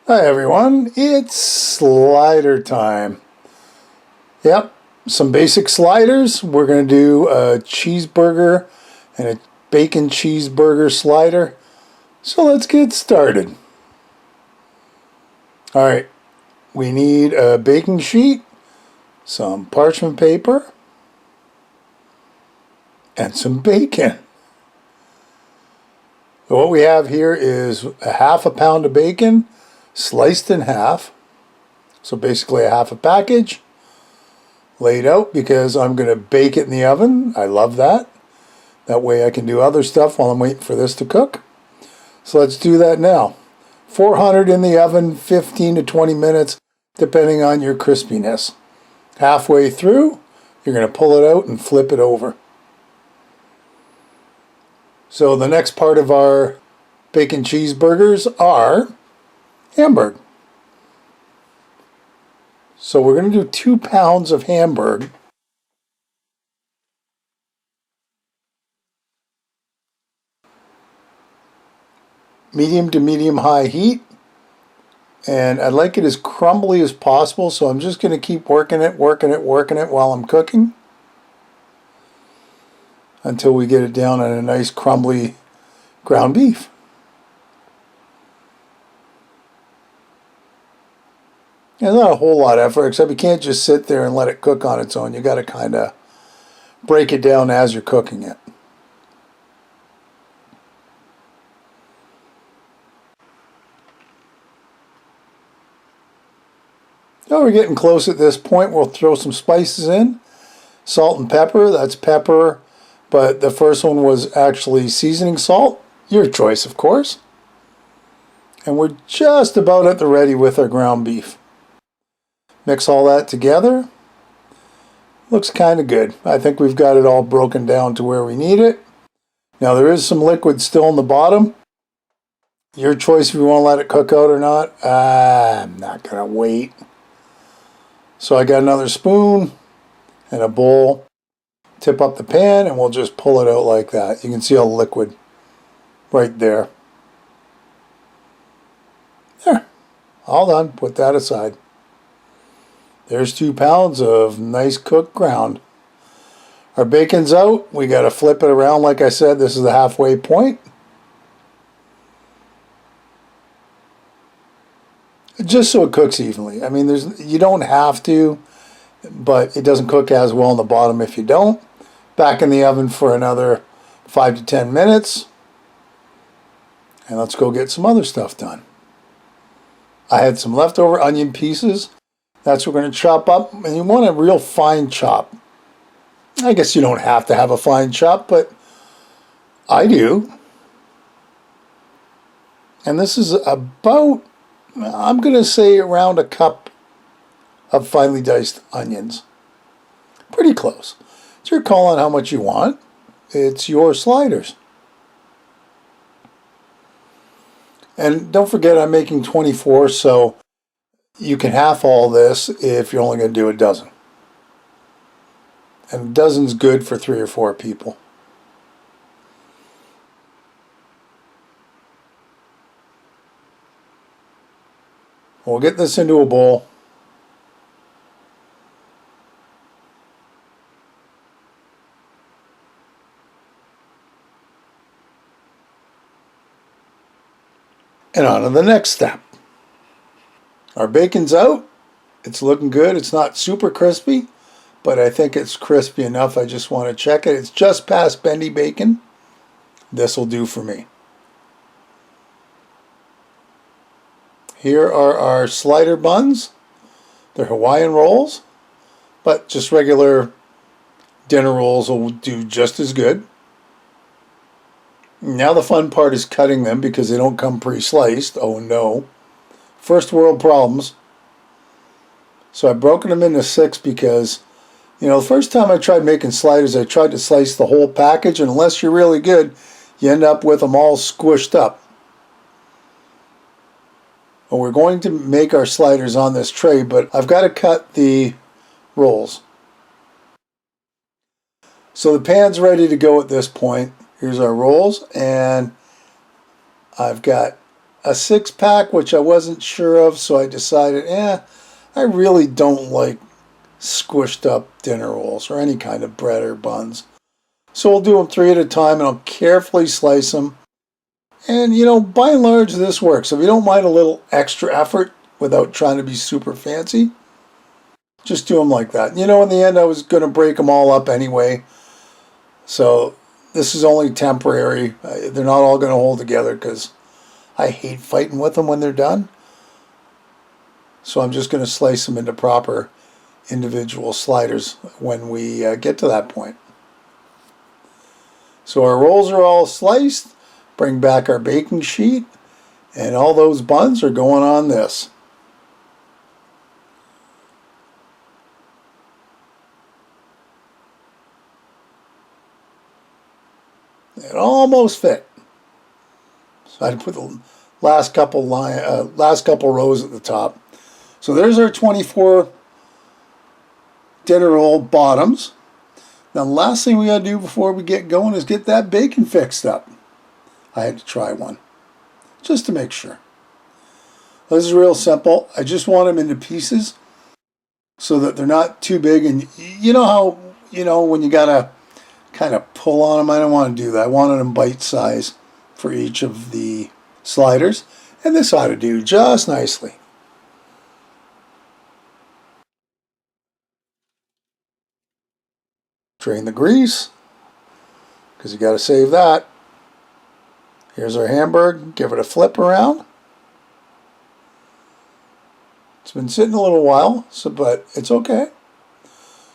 Hi everyone, it's slider time. Yep, some basic sliders. We're going to do a cheeseburger and a bacon cheeseburger slider. So let's get started. Alright, we need a baking sheet, some parchment paper, and some bacon. So what we have here is a half a pound of bacon sliced in half. So basically a half a package laid out because I'm going to bake it in the oven. I love that. That way I can do other stuff while I'm waiting for this to cook. So let's do that now. 400 in the oven, 15 to 20 minutes, depending on your crispiness. Halfway through, you're going to pull it out and flip it over. So the next part of our bacon cheeseburgers are hamburger. So we're going to do 2 pounds of hamburger. Medium to medium high heat. And I'd like it as crumbly as possible, so I'm just going to keep working it while I'm cooking until we get it down on a nice crumbly ground beef. There's not a whole lot of effort, except you can't just sit there and let it cook on its own. You got to kind of break it down as you're cooking it. So we're getting close at this point. We'll throw some spices in. Salt and pepper, that's pepper, but the first one was actually seasoning salt. Your choice, of course. And we're just about at the ready with our ground beef. Mix all that together. Looks kind of good. I think we've got it all broken down to where we need it. Now there is some liquid still in the bottom. Your choice if you want to let it cook out or not. I'm not going to wait. So I got another spoon and a bowl. Tip up the pan and we'll just pull it out like that. You can see all the liquid right there. There. All done. Put that aside. There's 2 pounds of nice cooked ground. Our bacon's out. We got to flip it around. Like I said, this is the halfway point. Just so it cooks evenly. I mean, you don't have to, but it doesn't cook as well in the bottom if you don't. Back in the oven for another 5 to 10 minutes. And let's go get some other stuff done. I had some leftover onion pieces. That's what we're going to chop up. And you want a real fine chop. I guess you don't have to have a fine chop, but I do. And this is about, I'm going to say around a cup of finely diced onions. Pretty close. It's your call on how much you want. It's your sliders. And don't forget I'm making 24, so you can half all this if you're only going to do a dozen. And a dozen's good for 3 or 4 people. We'll get this into a bowl. And on to the next step. Our bacon's out. It's looking good. It's not super crispy, but I think it's crispy enough. I just want to check it. It's just past bendy bacon. This will do for me. Here are our slider buns. They're Hawaiian rolls, but just regular dinner rolls will do just as good. Now the fun part is cutting them because they don't come pre-sliced. Oh no. First world problems. So I've broken them into 6 because, the first time I tried making sliders, I tried to slice the whole package, and unless you're really good, you end up with them all squished up. Well, we're going to make our sliders on this tray, but I've got to cut the rolls. So the pan's ready to go at this point. Here's our rolls, and I've got a 6-pack, which I wasn't sure of, so I decided, I really don't like squished up dinner rolls or any kind of bread or buns. So we'll do them 3 at a time, and I'll carefully slice them. And, by and large, this works. If you don't mind a little extra effort without trying to be super fancy, just do them like that. In the end, I was going to break them all up anyway. So this is only temporary. They're not all going to hold together because I hate fighting with them when they're done. So I'm just going to slice them into proper individual sliders when we get to that point. So our rolls are all sliced. Bring back our baking sheet, and all those buns are going on this. It almost fit. So I put the last couple rows at the top. So there's our 24 dinner roll bottoms. Now the last thing we got to do before we get going is get that bacon fixed up. I had to try one just to make sure. This is real simple. I just want them into pieces so that they're not too big. And you know how, when you got to kind of pull on them, I don't want to do that. I wanted them bite size for each of the sliders. And this ought to do just nicely. Drain the grease because you got to save that. Here's our hamburger. Give it a flip around. It's been sitting a little while, but it's okay.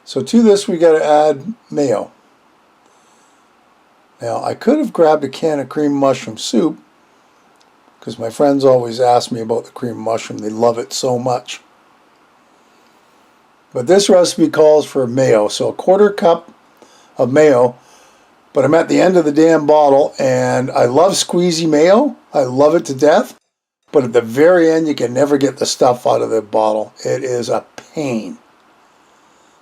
So to this we got to add mayo. Now I could have grabbed a can of cream mushroom soup because my friends always ask me about the cream mushroom. They love it so much. But this recipe calls for mayo, so a 1/4 cup of mayo. But I'm at the end of the damn bottle, and I love squeezy mayo. I love it to death. But at the very end, you can never get the stuff out of the bottle. It is a pain.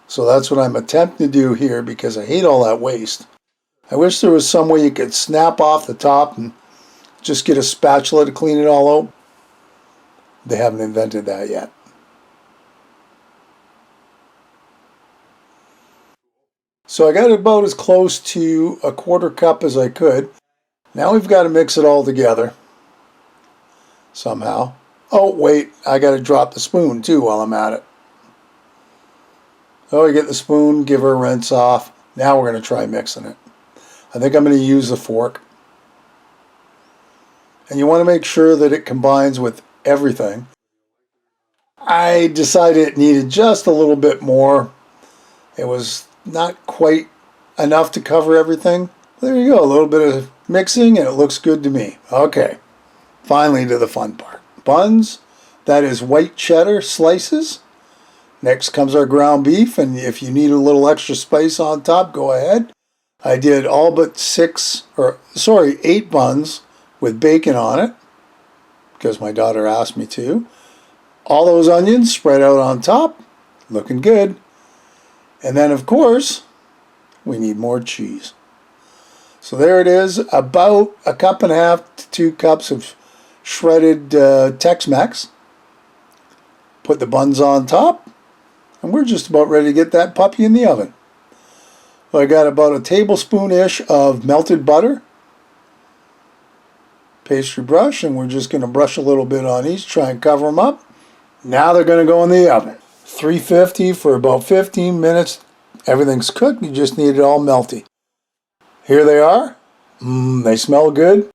So that's what I'm attempting to do here because I hate all that waste. I wish there was some way you could snap off the top and just get a spatula to clean it all out. They haven't invented that yet. So I got about as close to a 1/4 cup as I could. Now we've got to mix it all together somehow. Oh, wait, I got to drop the spoon too while I'm at it. So we get the spoon, give her a rinse off. Now we're going to try mixing it. I think I'm going to use the fork. And you want to make sure that it combines with everything. I decided it needed just a little bit more. It was not quite enough to cover everything. There you go, a little bit of mixing and it looks good to me. Okay, finally to the fun part. Buns, that is white cheddar slices. Next comes our ground beef, and if you need a little extra spice on top, go ahead. I did all but 8 buns with bacon on it because my daughter asked me to. All those onions spread out on top, looking good. And then, of course, we need more cheese. So there it is, about 1.5 to 2 cups of shredded Tex-Mex. Put the buns on top, and we're just about ready to get that puppy in the oven. So I got about a tablespoon-ish of melted butter, pastry brush, and we're just going to brush a little bit on each, try and cover them up. Now they're going to go in the oven. 350 for about 15 minutes. Everything's cooked. You just need it all melty. Here they are. They smell good.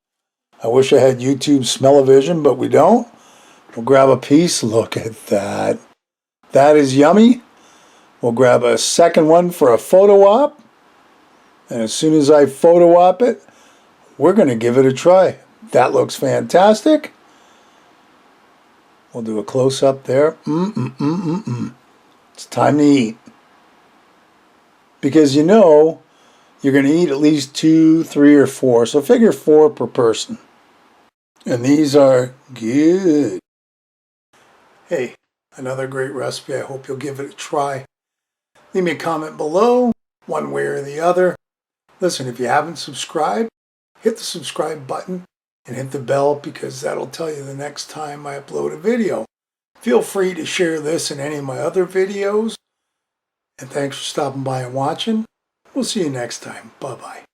I wish I had YouTube smell-o-vision, but we don't. We'll grab a piece. Look at that. That is yummy. We'll grab a second one for a photo op. And as soon as I photo op it, we're going to give it a try. That looks fantastic. We'll do a close-up there. It's time to eat. Because you're going to eat at least 2, 3, or 4. So figure 4 per person. And these are good. Hey, another great recipe. I hope you'll give it a try. Leave me a comment below, one way or the other. Listen, if you haven't subscribed, hit the subscribe button. and hit the bell because that'll tell you the next time I upload a video. Feel free to share this and any of my other videos. And thanks for stopping by and watching. We'll see you next time. Bye-bye.